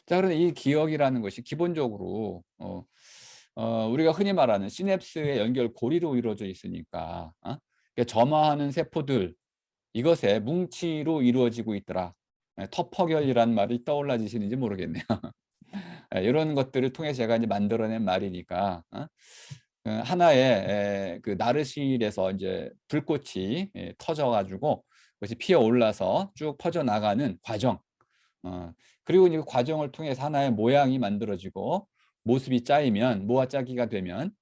자, 그런데 이 기억이라는 것이 기본적으로 우리가 흔히 말하는 시냅스의 연결 고리로 이루어져 있으니까 그러니까 점화하는 세포들 이것의 뭉치로 이루어지고 있더라. 예, 터퍼결이라는 말이 떠올라지시는지 모르겠네요. 예, 이런 것들을 통해 제가 이제 만들어낸 말이니까 하나의 그 나르실에서 이제 불꽃이 터져 가지고 그것이 피어올라서 쭉 퍼져나가는 과정. 어 그리고 이제 그 과정을 통해서 하나의 모양이 만들어지고 모습이 짜이면 모아 짜기가 되면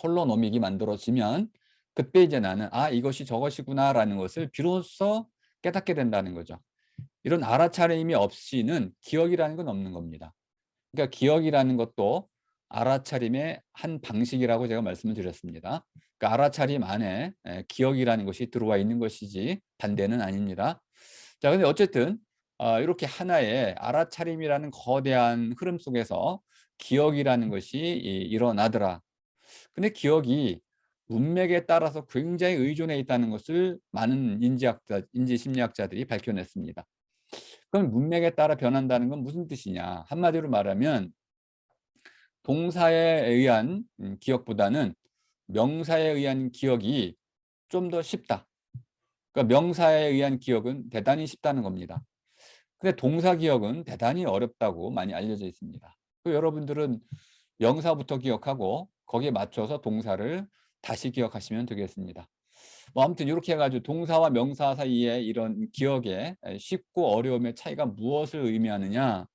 홀로노믹이 만들어지면 그때 이제 나는 '아 이것이 저것이구나.'라는 것을 비로소 깨닫게 된다는 거죠. 이런 알아차림이 없이는 기억이라는 건 없는 겁니다. 그러니까 기억이라는 것도 알아차림의 한 방식이라고 제가 말씀을 드렸습니다. 그러니까 알아차림 안에 기억이라는 것이 들어와 있는 것이지 반대는 아닙니다. 자, 근데 어쨌든 이렇게 하나의 알아차림이라는 거대한 흐름 속에서 기억이라는 것이 일어나더라. 근데 기억이 문맥에 따라서 굉장히 의존해 있다는 것을 많은 인지심리학자들이 밝혀냈습니다. 그럼 문맥에 따라 변한다는 건 무슨 뜻이냐? 한마디로 말하면 동사에 의한 기억보다는 명사에 의한 기억이 좀 더 쉽다. 그러니까 명사에 의한 기억은 대단히 쉽다는 겁니다. 근데 동사 기억은 대단히 어렵다고 많이 알려져 있습니다. 여러분들은 명사부터 기억하고 거기에 맞춰서 동사를 다시 기억하시면 되겠습니다. 뭐 아무튼 이렇게 해 가지고 동사와 명사 사이에 이런 기억의 쉽고 어려움의 차이가 무엇을 의미하느냐?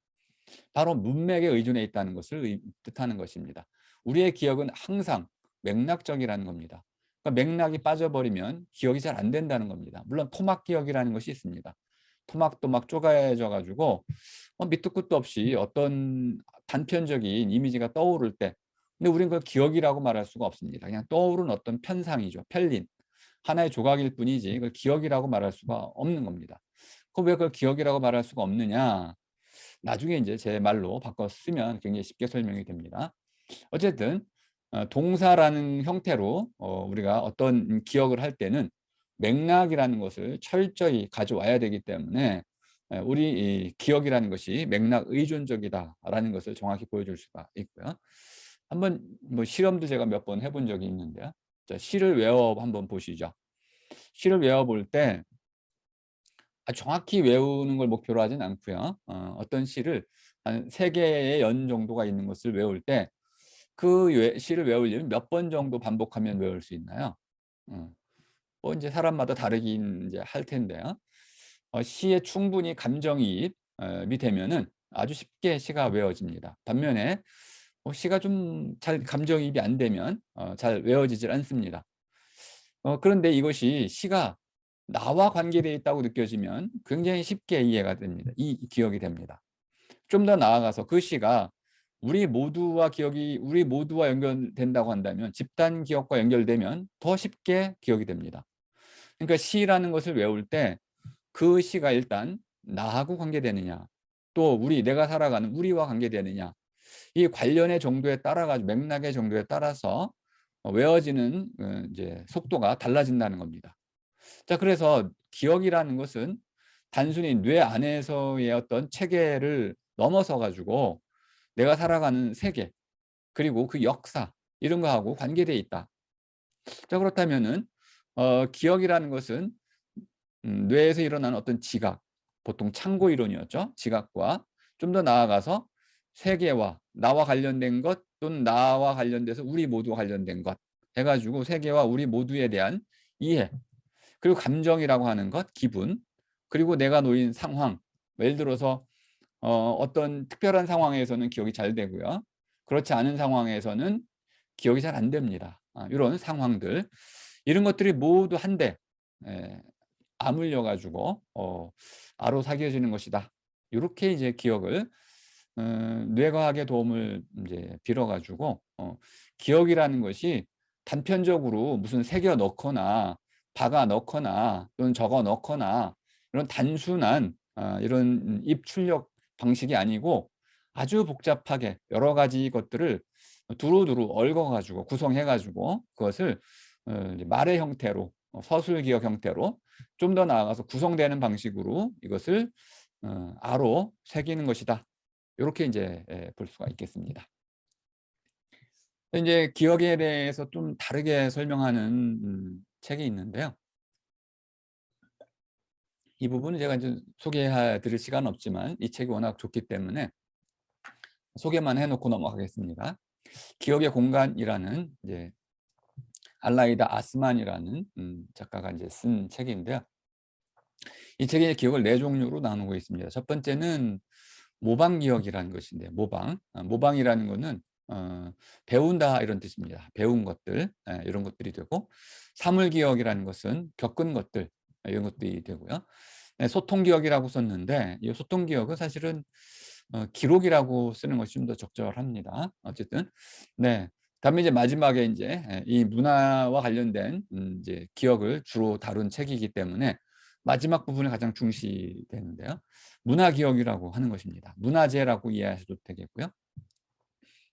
바로 문맥에 의존해 있다는 것을 뜻하는 것입니다. 우리의 기억은 항상 맥락적이라는 겁니다. 그러니까 맥락이 빠져버리면 기억이 잘 안 된다는 겁니다. 물론 토막 기억이라는 것이 있습니다. 토막도 막 쪼개져 가지고 밑도 끝도 없이 어떤 단편적인 이미지가 떠오를 때 근데 우리는 그걸 기억이라고 말할 수가 없습니다. 그냥 떠오른 어떤 편상이죠. 편린. 하나의 조각일 뿐이지 그걸 기억이라고 말할 수가 없는 겁니다. 그럼 왜 그걸 기억이라고 말할 수가 없느냐? 나중에 이제 제 말로 바꿔 쓰면 굉장히 쉽게 설명이 됩니다. 어쨌든 동사라는 형태로 우리가 어떤 기억을 할 때는 맥락이라는 것을 철저히 가져와야 되기 때문에 우리 이 기억이라는 것이 맥락 의존적이다라는 것을 정확히 보여줄 수가 있고요. 한번 뭐 실험도 제가 몇 번 해본 적이 있는데요. 자, 시를 외워 한번 보시죠. 시를 외워 볼때 정확히 외우는 걸 목표로 하진 않고요. 어떤 시를 한 3 개의 연 정도가 있는 것을 외울 때 그 시를 외우려면 몇 번 정도 반복하면 외울 수 있나요? 어 뭐 인제 사람마다 다르긴 인제 할 텐데요. 시에 충분히 감정이입 이 되면은 아주 쉽게 시가 외워집니다. 반면에 시가 좀 잘 감정이입이 안 되면 잘 외워지질 않습니다. 그런데 이것이 시가 나와 관계되어 있다고 느껴지면 굉장히 쉽게 이해가 됩니다. 기억이 됩니다. 좀 더 나아가서 그 시가 우리 모두와 연결된다고 한다면 집단 기억과 연결되면 더 쉽게 기억이 됩니다. 그러니까 시라는 것을 외울 때 그 시가 일단 나하고 관계되느냐 또 내가 살아가는 우리와 관계되느냐 이 관련의 정도에 따라 가지고 맥락의 정도에 따라서 외워지는 이제 속도가 달라진다는 겁니다. 자, 그래서 기억이라는 것은 단순히 뇌 안에서의 어떤 체계를 넘어서 가지고 내가 살아가는 세계 그리고 그 역사 이런 거하고 관계돼 있다. 자, 그렇다면은 기억이라는 것은 뇌에서 일어나는 어떤 지각, 보통 참고 이론이었죠. 지각과 좀 더 나아가서 세계와 나와 관련된 것 또는 나와 관련돼서 우리 모두와 관련된 것 해 가지고 세계와 우리 모두에 대한 이해 그리고 감정이라고 하는 것, 기분 그리고 내가 놓인 상황 예를 들어서 어떤 특별한 상황에서는 기억이 잘 되고요. 그렇지 않은 상황에서는 기억이 잘 안 됩니다. 요런 상황들. 이런 것들이 모두 한데 예 맞물려 가지고 아로사겨지는 것이다. 요렇게 이제 기억을 뇌과학의 도움을 인제 빌어 가지고 기억이라는 것이 단편적으로 무슨 새겨 넣거나 박아 넣거나 또는 적어 넣거나 이런 단순한 이런 입출력 방식이 아니고 아주 복잡하게 여러 가지 것들을 두루두루 얽어 가지고 구성해 가지고 그것을 이제 말의 형태로 서술 기억 형태로 좀 더 나아가서 구성되는 방식으로 이것을 아로 새기는 것이다. 요렇게 이제 볼 수가 있겠습니다. 이제 기억에 대해서 좀 다르게 설명하는 책이 있는데요. 이 부분은 제가 이제 소개해 드릴 시간은 없지만 이 책이 워낙 좋기 때문에 소개만 해 놓고 넘어가겠습니다. 기억의 공간이라는 이제 알라이다 아스만이라는 작가가 이제 쓴 책인데요. 이 책의 기억을 4종류로 나누고 있습니다. 첫 번째는 모방 기억이라는 것인데, 모방이라는 거는 배운다 이런 뜻입니다. 배운 것들, 이런 것들이 되고, 사물 기억이라는 것은 겪은 것들, 이런 것들이 되고요. 소통 기억이라고 썼는데, 이 소통 기억은 사실은 기록이라고 쓰는 것이 좀 더 적절합니다. 어쨌든 네. 다음에 이제 마지막에 이제 이 문화와 관련된 이제 기억을 주로 다룬 책이기 때문에 마지막 부분이 가장 중시되는데요. 문화 기억이라고 하는 것입니다. 문화재라고 이해하셔도 되겠고요.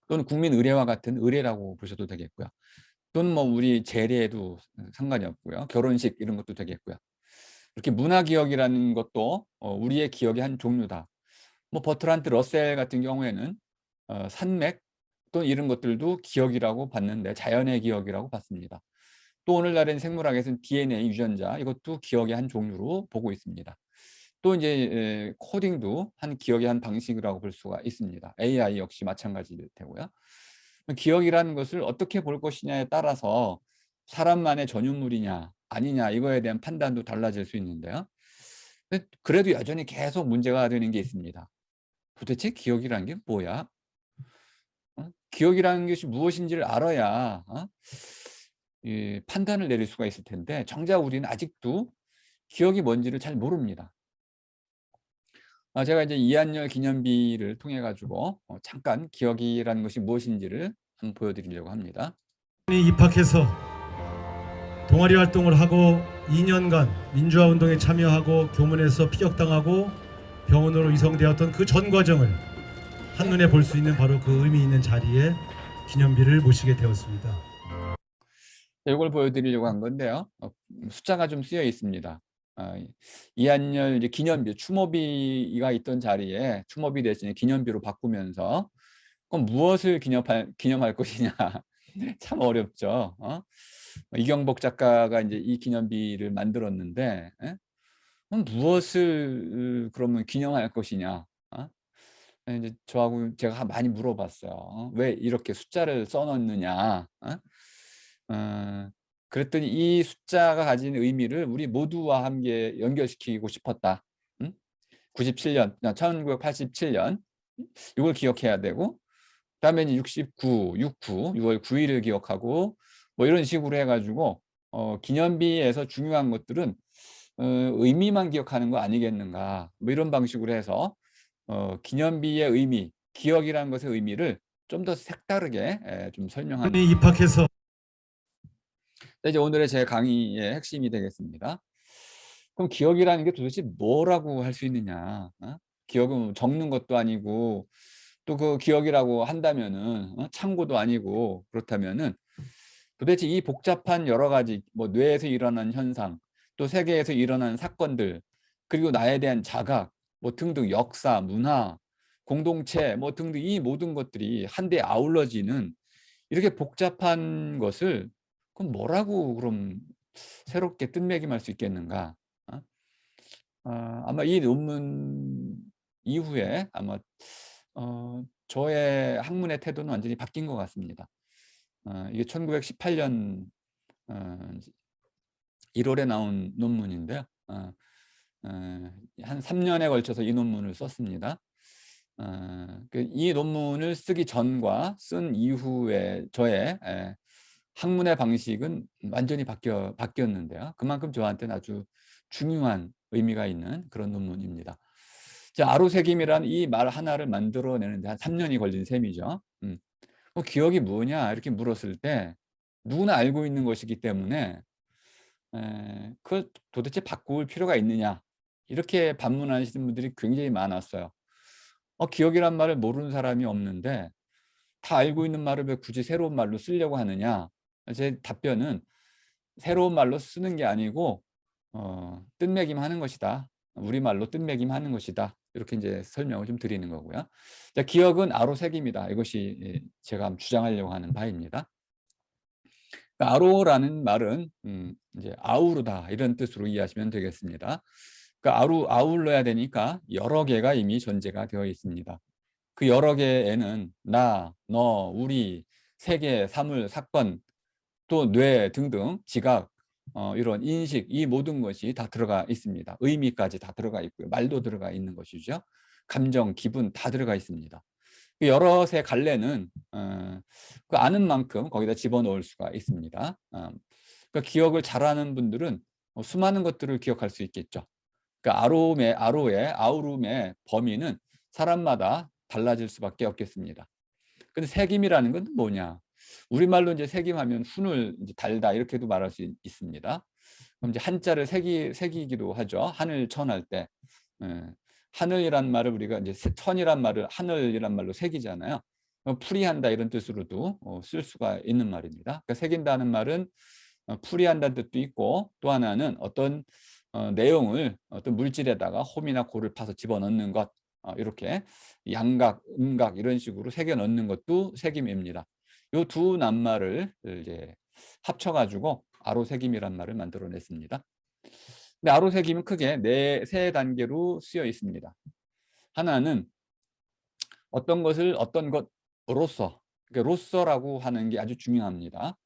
또는 국민 의례와 같은 의례라고 보셔도 되겠고요. 또는 뭐 우리 제례에도 상관이 없고요. 결혼식 이런 것도 되겠고요. 이렇게 문화 기억이라는 것도 우리의 기억의 한 종류다. 뭐 버트란트 러셀 같은 경우에는 산맥 또는 이런 것들도 기억이라고 봤는데 자연의 기억이라고 봤습니다. 또 오늘날엔 생물학에서는 DNA 유전자 이것도 기억의 한 종류로 보고 있습니다. 또 이제 코딩도 한 기억의 한 방식이라고 볼 수가 있습니다. AI 역시 마찬가지 되고요. 기억이라는 것을 어떻게 볼 것이냐에 따라서 사람만의 전유물이냐 아니냐 이거에 대한 판단도 달라질 수 있는데요. 그래도 여전히 계속 문제가 되는 게 있습니다. 도대체 기억이라는 게 뭐야? 기억이라는 것이 무엇인지를 알아야 이 판단을 내릴 수가 있을 텐데 정작 우리는 아직도 기억이 뭔지를 잘 모릅니다. 제가 이제 이한열 기념비를 통해 가지고 잠깐 기억이라는 것이 무엇인지를 한번 보여드리려고 합니다. 입학해서 동아리 활동을 하고 2년간 민주화 운동에 참여하고 교문에서 피격당하고 병원으로 이송되었던 그 전 과정을 한눈에 볼 수 있는 바로 그 의미 있는 자리에 기념비를 모시게 되었습니다. 이걸 보여드리려고 한 건데요. 숫자가 좀 쓰여 있습니다. 이한열 이제 기념비, 추모비가 있던 자리에 추모비 대신에 기념비로 바꾸면서 그럼 무엇을 기념할 것이냐. 참 어렵죠. 이경복 작가가 이제 이 기념비를 만들었는데, 그럼 무엇을 그러면 기념할 것이냐. 이제 저하고 제가 많이 물어봤어요. 왜 이렇게 숫자를 써놓느냐. 그랬더니 이 숫자가 가진 의미를 우리 모두와 함께 연결시키고 싶었다. 97년, 1987년 이걸 기억해야 되고 그다음에 69, 6월 9일을 기억하고 뭐 이런 식으로 해가지고 기념비에서 중요한 것들은 의미만 기억하는 거 아니겠는가 뭐 이런 방식으로 해서 기념비의 의미, 기억이라는 것의 의미를 좀 더 색다르게 좀 설명하는 입학해서 이제 오늘의 제 강의의 핵심이 되겠습니다. 그럼 기억이라는 게 도대체 뭐라고 할 수 있느냐? 기억은 적는 것도 아니고 또 그 기억이라고 한다면은 참고도 아니고 그렇다면은 도대체 이 복잡한 여러 가지 뭐 뇌에서 일어난 현상, 또 세계에서 일어난 사건들, 그리고 나에 대한 자각, 뭐 등등 역사, 문화, 공동체 뭐 등등 이 모든 것들이 한데 아울러지는 이렇게 복잡한 것을 그럼 뭐라고 그럼 새롭게 뜻매김할 수 있겠는가? 아마 이 논문 이후에 아마 저의 학문의 태도는 완전히 바뀐 것 같습니다. 이게 1918년 1월에 나온 논문인데요. 한 3년에 걸쳐서 이 논문을 썼습니다. 이 논문을 쓰기 전과 쓴 이후에 저의 학문의 방식은 완전히 바뀌었는데요. 그만큼 저한테는 아주 중요한 의미가 있는 그런 논문입니다. 아로새김이라는 이 말 하나를 만들어내는데 한 3년이 걸린 셈이죠. 기억이 뭐냐 이렇게 물었을 때 누구나 알고 있는 것이기 때문에 그걸 도대체 바꿀 필요가 있느냐 이렇게 반문하시는 분들이 굉장히 많았어요. 기억이란 말을 모르는 사람이 없는데 다 알고 있는 말을 왜 굳이 새로운 말로 쓰려고 하느냐. 제 답변은 새로운 말로 쓰는 게 아니고 뜻매김하는 것이다. 우리말로 뜻매김하는 것이다. 이렇게 이제 설명을 좀 드리는 거고요. 자, 기억은 아로새김이다. 이것이 제가 주장하려고 하는 바입니다. 그러니까 아로라는 말은 이제 아우르다 이런 뜻으로 이해하시면 되겠습니다. 그러니까 아울러야 되니까 여러 개가 이미 존재가 되어 있습니다. 그 여러 개에는 나, 너, 우리, 세계, 사물, 사건, 또 뇌 등등 지각, 이런 인식, 이 모든 것이 다 들어가 있습니다. 의미까지 다 들어가 있고요. 말도 들어가 있는 것이죠. 감정, 기분 다 들어가 있습니다. 그 여럿의 갈래는 그 아는 만큼 거기다 집어넣을 수가 있습니다. 그러니까 기억을 잘하는 분들은 수많은 것들을 기억할 수 있겠죠. 그러니까 아우름의 범위는 사람마다 달라질 수밖에 없겠습니다. 근데 새김이라는 건 뭐냐? 우리말로 이제 새김하면 훈을 이제 달다 이렇게도 말할 수 있습니다. 그럼 이제 한자를 새기기도 하죠. 하늘 천할 때. 예. 하늘이란 말을 우리가 이제 천이란 말을 하늘이란 말로 새기잖아요. 풀이한다 이런 뜻으로도 쓸 수가 있는 말입니다. 그러니까 새긴다는 말은 풀이한다는 뜻도 있고, 또 하나는 어떤 내용을 어떤 물질에다가 홈이나 골을 파서 집어넣는 것, 이렇게 양각, 음각 이런 식으로 새겨 넣는 것도 새김입니다. 이 두 낱말을 이제 합쳐가지고 아로새김이란 말을 만들어냈습니다. 근데 아로새김은 크게 세 단계로 쓰여 있습니다. 하나는 어떤 것을 어떤 것으로서, 그러니까 로서라고 하는 게 아주 중요합니다.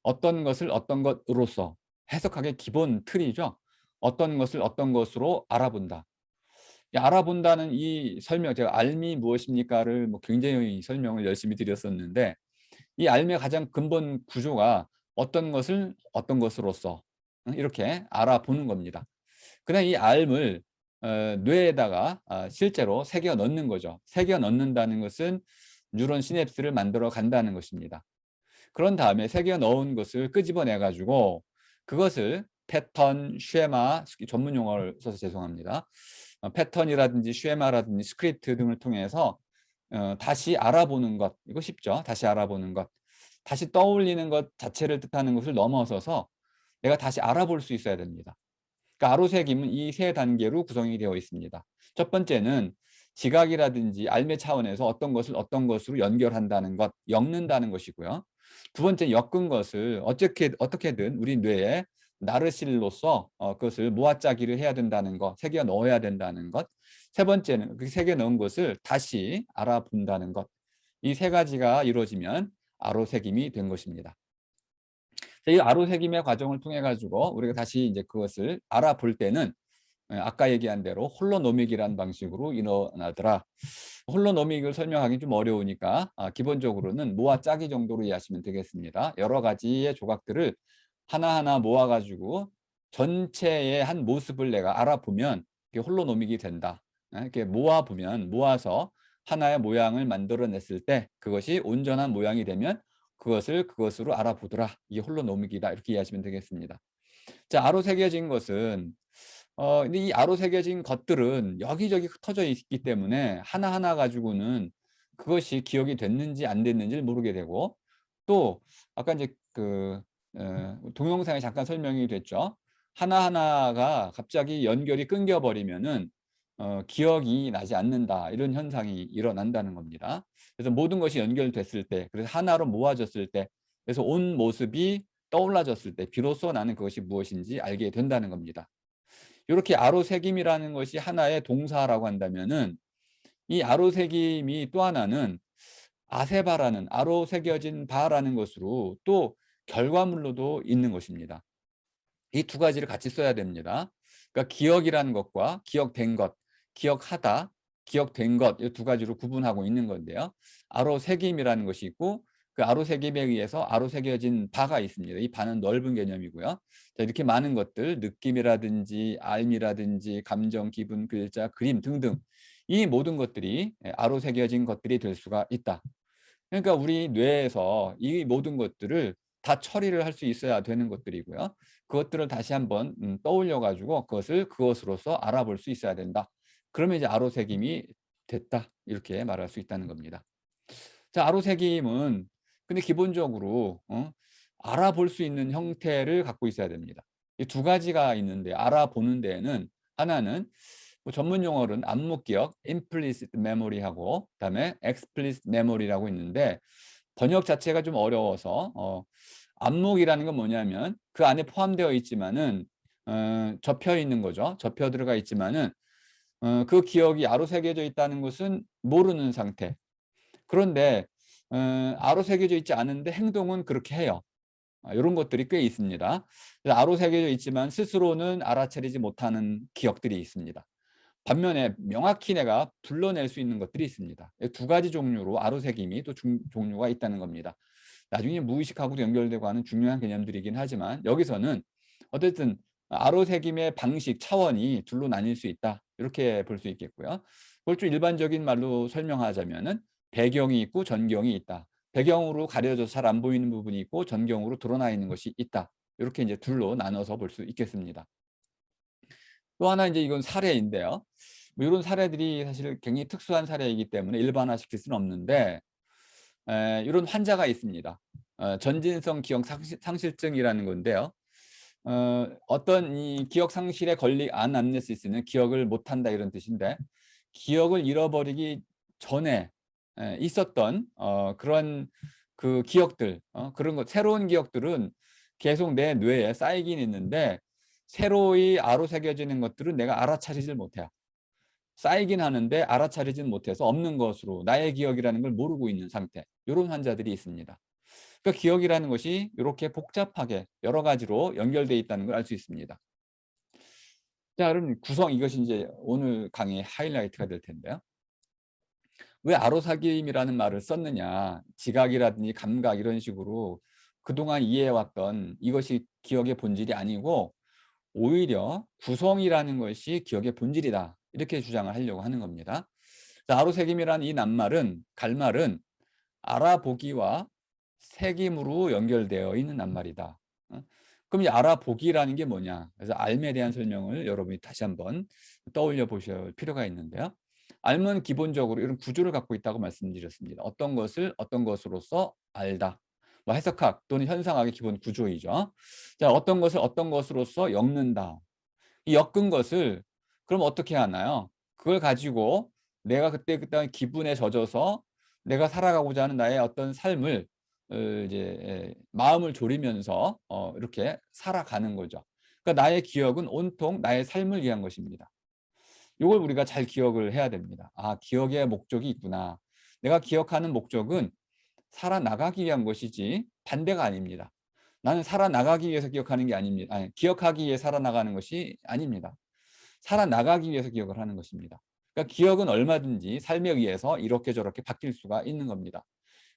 어떤 것을 어떤 것으로서, 해석하기의 기본 틀이죠. 어떤 것을 어떤 것으로 알아본다. 알아본다는 이 설명, 제가 알미 무엇입니까를 굉장히 설명을 열심히 드렸었는데, 이 알미의 가장 근본 구조가 어떤 것을 어떤 것으로서 이렇게 알아보는 겁니다. 그다음 이 알을 뇌에다가 실제로 새겨 넣는 거죠. 새겨 넣는다는 것은 뉴런 시냅스를 만들어 간다는 것입니다. 그런 다음에 새겨 넣은 것을 끄집어내 가지고 그것을 패턴, 쉐마, 전문 용어를 써서 죄송합니다. 패턴이라든지 쉐마라든지 스크립트 등을 통해서 다시 알아보는 것, 이거 쉽죠. 다시 알아보는 것, 다시 떠올리는 것 자체를 뜻하는 것을 넘어서서 내가 다시 알아볼 수 있어야 됩니다. 그러니까 아로새김은 이 세 단계로 구성이 되어 있습니다. 첫 번째는 지각이라든지 알매 차원에서 어떤 것을 어떤 것으로 연결한다는 것, 엮는다는 것이고요. 두 번째, 엮은 것을 어떻게든 우리 뇌에 나르실로서 그것을 모아짜기를 해야 된다는 것, 새겨 넣어야 된다는 것. 세 번째는 그 새겨 넣은 것을 다시 알아본다는 것. 이 세 가지가 이루어지면 아로새김이 된 것입니다. 이 아로새김의 과정을 통해 가지고 우리가 다시 이제 그것을 알아볼 때는 아까 얘기한 대로 홀로노믹이라는 방식으로 일어나더라. 홀로노믹을 설명하기 좀 어려우니까 기본적으로는 모아 짜기 정도로 이해하시면 되겠습니다. 여러 가지의 조각들을 하나하나 모아 가지고 전체의 한 모습을 내가 알아보면 이게 홀로노믹이 된다. 이렇게 모아서 하나의 모양을 만들어냈을 때 그것이 온전한 모양이 되면 그것을 그것으로 알아보더라. 이게 홀로노믹이다. 이렇게 이해하시면 되겠습니다. 자, 아로 새겨진 것은 근데 이 아로 새겨진 것들은 여기저기 흩어져 있기 때문에 하나하나 가지고는 그것이 기억이 됐는지 안 됐는지를 모르게 되고, 또 아까 이제 동영상에 잠깐 설명이 됐죠. 하나하나가 갑자기 연결이 끊겨 버리면은 기억이 나지 않는다. 이런 현상이 일어난다는 겁니다. 그래서 모든 것이 연결됐을 때, 그래서 하나로 모아졌을 때, 그래서 온 모습이 떠올라졌을 때 비로소 나는 그것이 무엇인지 알게 된다는 겁니다. 이렇게 아로새김이라는 것이 하나의 동사라고 한다면은 이 아로새김이 또 하나는 아세바라는 아로새겨진 바라는 것으로 또 결과물로도 있는 것입니다. 이 두 가지를 같이 써야 됩니다. 그러니까 기억이라는 것과 기억된 것, 기억하다, 기억된 것, 이 두 가지로 구분하고 있는 건데요. 아로새김이라는 것이 있고 그 아로새김에 의해서 아로새겨진 바가 있습니다. 이 바는 넓은 개념이고요. 자, 이렇게 많은 것들, 느낌이라든지 알미라든지 감정, 기분, 글자, 그림 등등 이 모든 것들이 아로새겨진 것들이 될 수가 있다. 그러니까 우리 뇌에서 이 모든 것들을 다 처리를 할 수 있어야 되는 것들이고요. 그것들을 다시 한번 떠올려 가지고 그것을 그것으로서 알아볼 수 있어야 된다. 그러면 이제 아로새김이 됐다. 이렇게 말할 수 있다는 겁니다. 자, 아로새김은 근데 기본적으로 알아볼 수 있는 형태를 갖고 있어야 됩니다. 이 두 가지가 있는데 알아보는 데에는 하나는 뭐 전문 용어로는 암묵 기억, implicit memory하고 그다음에 explicit memory라고 있는데 번역 자체가 좀 어려워서 암묵이라는 건 뭐냐면 그 안에 포함되어 있지만은 접혀 있는 거죠. 접혀 들어가 있지만은 그 기억이 아로 새겨져 있다는 것은 모르는 상태. 그런데 아로 새겨져 있지 않은데 행동은 그렇게 해요. 요런 것들이 꽤 있습니다. 그래서 아로 새겨져 있지만 스스로는 알아차리지 못하는 기억들이 있습니다. 반면에 명확히 내가 불러낼 수 있는 것들이 있습니다. 두 가지 종류로 아로새김이 또 종류가 있다는 겁니다. 나중에 무의식하고도 연결되고 하는 중요한 개념들이긴 하지만 여기서는 어쨌든 아로새김의 방식, 차원이 둘로 나뉠 수 있다. 이렇게 볼 수 있겠고요. 그걸 좀 일반적인 말로 설명하자면은 배경이 있고 전경이 있다. 배경으로 가려져서 잘 안 보이는 부분이 있고 전경으로 드러나 있는 것이 있다. 이렇게 이제 둘로 나눠서 볼 수 있겠습니다. 또 하나 이제 이건 사례인데요. 뭐 이런 사례들이 사실 굉장히 특수한 사례이기 때문에 일반화시킬 수는 없는데 이런 환자가 있습니다. 전진성 기억 상실증이라는 건데요. 어떤 이 기억 상실에 안암네시스는 기억을 못한다 이런 뜻인데 기억을 잃어버리기 전에 있었던 그런 그 기억들, 그런 것 새로운 기억들은 계속 내 뇌에 쌓이긴 있는데 새로이 아로새겨지는 것들은 내가 알아차리질 못해요. 쌓이긴 하는데 알아차리진 못해서 없는 것으로 나의 기억이라는 걸 모르고 있는 상태. 이런 환자들이 있습니다. 그러니까 기억이라는 것이 이렇게 복잡하게 여러 가지로 연결되어 있다는 걸 알 수 있습니다. 자, 그럼 구성 이것이 이제 오늘 강의의 하이라이트가 될 텐데요. 왜 아로사김이라는 말을 썼느냐. 지각이라든지 감각 이런 식으로 그동안 이해해왔던 이것이 기억의 본질이 아니고 오히려 구성이라는 것이 기억의 본질이다. 이렇게 주장을 하려고 하는 겁니다. 아로새김이라는 이 낱말은 갈말은 알아보기와 새김으로 연결되어 있는 낱말이다. 그럼 이 알아보기라는 게 뭐냐? 그래서 알에 대한 설명을 여러분이 다시 한번 떠올려 보실 필요가 있는데요. 알은 기본적으로 이런 구조를 갖고 있다고 말씀드렸습니다. 어떤 것을 어떤 것으로서 알다. 뭐 해석학 또는 현상학의 기본 구조이죠. 자, 어떤 것을 어떤 것으로서 엮는다. 이 엮은 것을 그럼 어떻게 하나요? 그걸 가지고 내가 그때 기분에 젖어서 내가 살아가고자 하는 나의 어떤 삶을 이제 마음을 졸이면서 이렇게 살아가는 거죠. 그러니까 나의 기억은 온통 나의 삶을 위한 것입니다. 이걸 우리가 잘 기억을 해야 됩니다. 아, 기억의 목적이 있구나. 내가 기억하는 목적은 살아나가기 위한 것이지 반대가 아닙니다. 나는 살아나가기 위해서 기억하는 게 아닙니다. 아니, 기억하기 위해 살아나가는 것이 아닙니다. 살아나가기 위해서 기억을 하는 것입니다. 그러니까 기억은 얼마든지 삶에 의해서 이렇게 저렇게 바뀔 수가 있는 겁니다.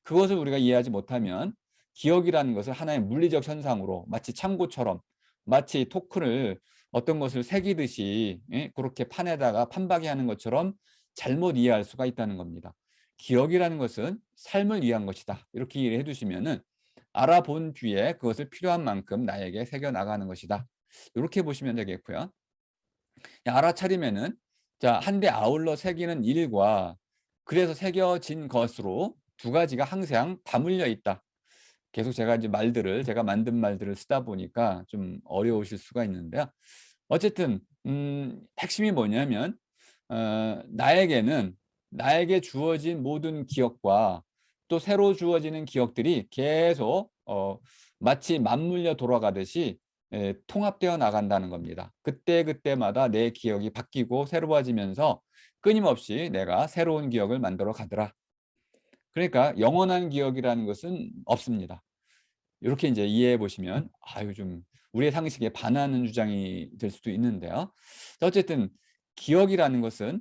그것을 우리가 이해하지 못하면 기억이라는 것을 하나의 물리적 현상으로 마치 창고처럼 마치 토큰을 어떤 것을 새기듯이 그렇게 판에다가 판박이 하는 것처럼 잘못 이해할 수가 있다는 겁니다. 기억이라는 것은 삶을 위한 것이다. 이렇게 이해해 두시면은 알아본 뒤에 그것을 필요한 만큼 나에게 새겨 나가는 것이다. 이렇게 보시면 되겠고요. 알아차리면은 자, 한데 아울러 새기는 일과 그래서 새겨진 것으로 두 가지가 항상 다물려 있다. 계속 제가 이제 제가 만든 말들을 쓰다 보니까 좀 어려우실 수가 있는데요. 어쨌든 핵심이 뭐냐면 나에게는 나에게 주어진 모든 기억과 또 새로 주어지는 기억들이 계속 마치 맞물려 돌아가듯이 통합되어 나간다는 겁니다. 그때그때마다 내 기억이 바뀌고 새로워지면서 끊임없이 내가 새로운 기억을 만들어 가더라. 그러니까 영원한 기억이라는 것은 없습니다. 이렇게 이제 이해해 보시면 좀 우리의 상식에 반하는 주장이 될 수도 있는데요. 어쨌든 기억이라는 것은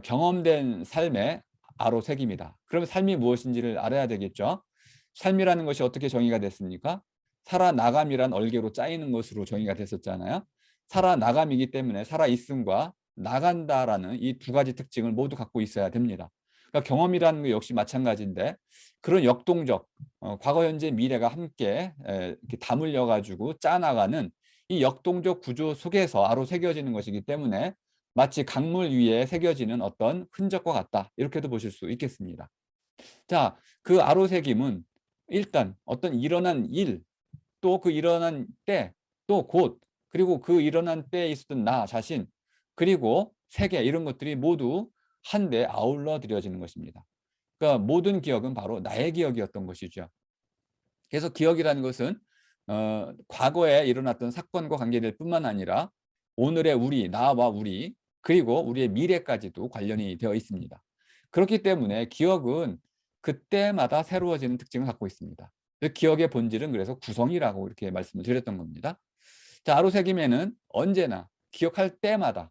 경험된 삶의 아로새김이다. 그러면 삶이 무엇인지를 알아야 되겠죠. 삶이라는 것이 어떻게 정의가 됐습니까? 살아나감이란 얼개로 짜이는 것으로 정의가 됐었잖아요. 살아나감이기 때문에 살아있음과 나간다라는 이 두 가지 특징을 모두 갖고 있어야 됩니다. 그러니까 경험이라는 것 역시 마찬가지인데 그런 역동적 과거, 현재, 미래가 함께 이렇게 다물려 가지고 짜나가는 이 역동적 구조 속에서 아로 새겨지는 것이기 때문에 마치 강물 위에 새겨지는 어떤 흔적과 같다. 이렇게도 보실 수 있겠습니다. 자, 그 아로새김은 일단 어떤 일어난 일, 또 그 일어난 때, 또 곳, 그리고 그 일어난 때에 있었던 나 자신, 그리고 세계 이런 것들이 모두 한데 아울러 드려지는 것입니다. 그러니까 모든 기억은 바로 나의 기억이었던 것이죠. 그래서 기억이라는 것은 과거에 일어났던 사건과 관계될 뿐만 아니라 오늘의 우리, 나와 우리, 그리고 우리의 미래까지도 관련이 되어 있습니다. 그렇기 때문에 기억은 그때마다 새로워지는 특징을 갖고 있습니다. 기억의 본질은 그래서 구성이라고 이렇게 말씀을 드렸던 겁니다. 자, 아로새김에는 언제나 기억할 때마다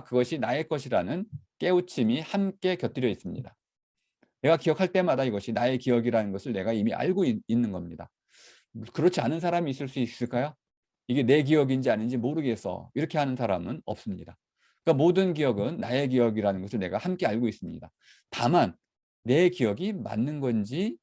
그것이 나의 것이라는 깨우침이 함께 곁들여 있습니다. 내가 기억할 때마다 이것이 나의 기억이라는 것을 내가 이미 알고 있는 겁니다. 그렇지 않은 사람이 있을 수 있을까요? 이게 내 기억인지 아닌지 모르겠어. 이렇게 하는 사람은 없습니다. 그러니까 모든 기억은 나의 기억이라는 것을 내가 함께 알고 있습니다. 다만 내 기억이 맞는 건지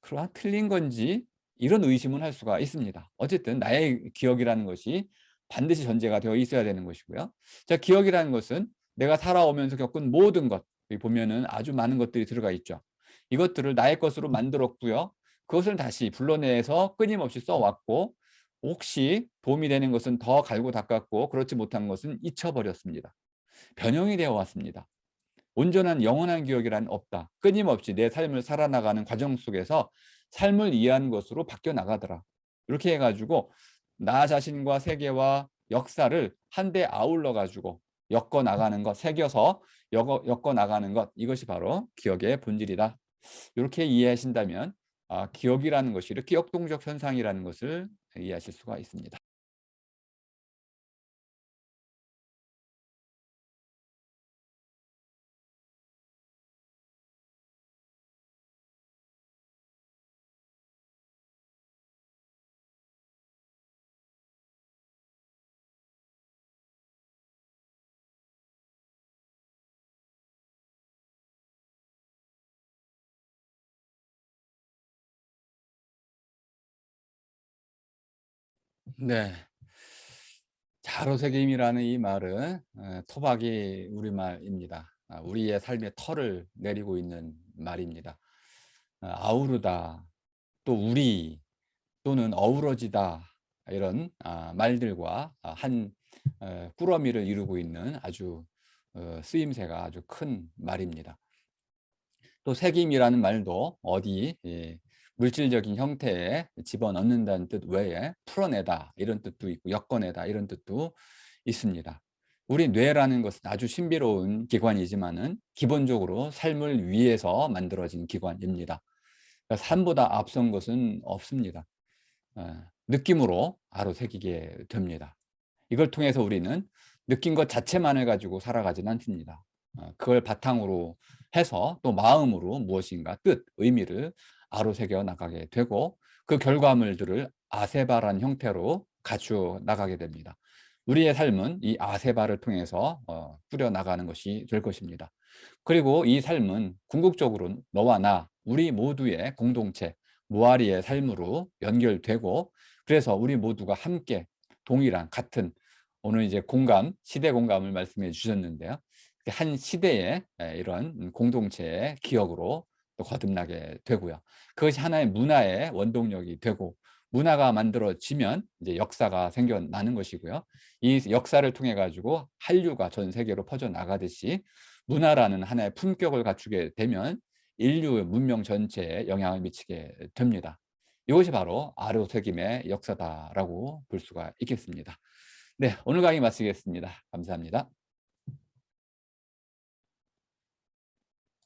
그러나 틀린 건지 이런 의심은 할 수가 있습니다. 어쨌든 나의 기억이라는 것이 반드시 전제가 되어 있어야 되는 것이고요. 자, 기억이라는 것은 내가 살아오면서 겪은 모든 것, 여기 보면은 아주 많은 것들이 들어가 있죠. 이것들을 나의 것으로 만들었고요. 그것을 다시 불러내서 끊임없이 써왔고, 혹시 도움이 되는 것은 더 갈고 닦았고, 그렇지 못한 것은 잊혀버렸습니다. 변형이 되어 왔습니다. 온전한 영원한 기억이란 없다. 끊임없이 내 삶을 살아나가는 과정 속에서 삶을 이해하는 것으로 바뀌어 나가더라. 이렇게 해가지고 나 자신과 세계와 역사를 한데 아울러 가지고 엮어 나가는 것, 새겨서 엮어 나가는 것, 이것이 바로 기억의 본질이다. 이렇게 이해하신다면 기억이라는 것이 이렇게 역동적 현상이라는 것을 이해하실 수가 있습니다. 네. 자로새김이라는 이 말은 토박이 우리말입니다. 우리의 삶의 털을 내리고 있는 말입니다. 아우르다, 또 우리, 또는 어우러지다, 이런 말들과 한 꾸러미를 이루고 있는 아주 쓰임새가 아주 큰 말입니다. 또 새김이라는 말도 어디 물질적인 형태에 집어넣는다는 뜻 외에 풀어내다 이런 뜻도 있고 엮어내다 이런 뜻도 있습니다. 우리 뇌라는 것은 아주 신비로운 기관이지만은 기본적으로 삶을 위해서 만들어진 기관입니다. 그러니까 삶보다 앞선 것은 없습니다. 느낌으로 아로새기게 됩니다. 이걸 통해서 우리는 느낀 것 자체만을 가지고 살아가지는 않습니다. 그걸 바탕으로 해서 또 마음으로 무엇인가 뜻, 의미를 아로새겨 나가게 되고 그 결과물들을 아세바란 형태로 갖추어 나가게 됩니다. 우리의 삶은 이 아세바를 통해서 꾸려 나가는 것이 될 것입니다. 그리고 이 삶은 궁극적으로 너와 나, 우리 모두의 공동체, 무아리의 삶으로 연결되고 그래서 우리 모두가 함께 동일한 같은 오늘 이제 공감, 시대 공감을 말씀해 주셨는데요. 한 시대의 이런 공동체의 기억으로 또 거듭나게 되고요. 그것이 하나의 문화의 원동력이 되고 문화가 만들어지면 이제 역사가 생겨나는 것이고요. 이 역사를 통해 가지고 한류가 전 세계로 퍼져 나가듯이 문화라는 하나의 품격을 갖추게 되면 인류의 문명 전체에 영향을 미치게 됩니다. 이것이 바로 아로새김의 역사다라고 볼 수가 있겠습니다. 네, 오늘 강의 마치겠습니다. 감사합니다.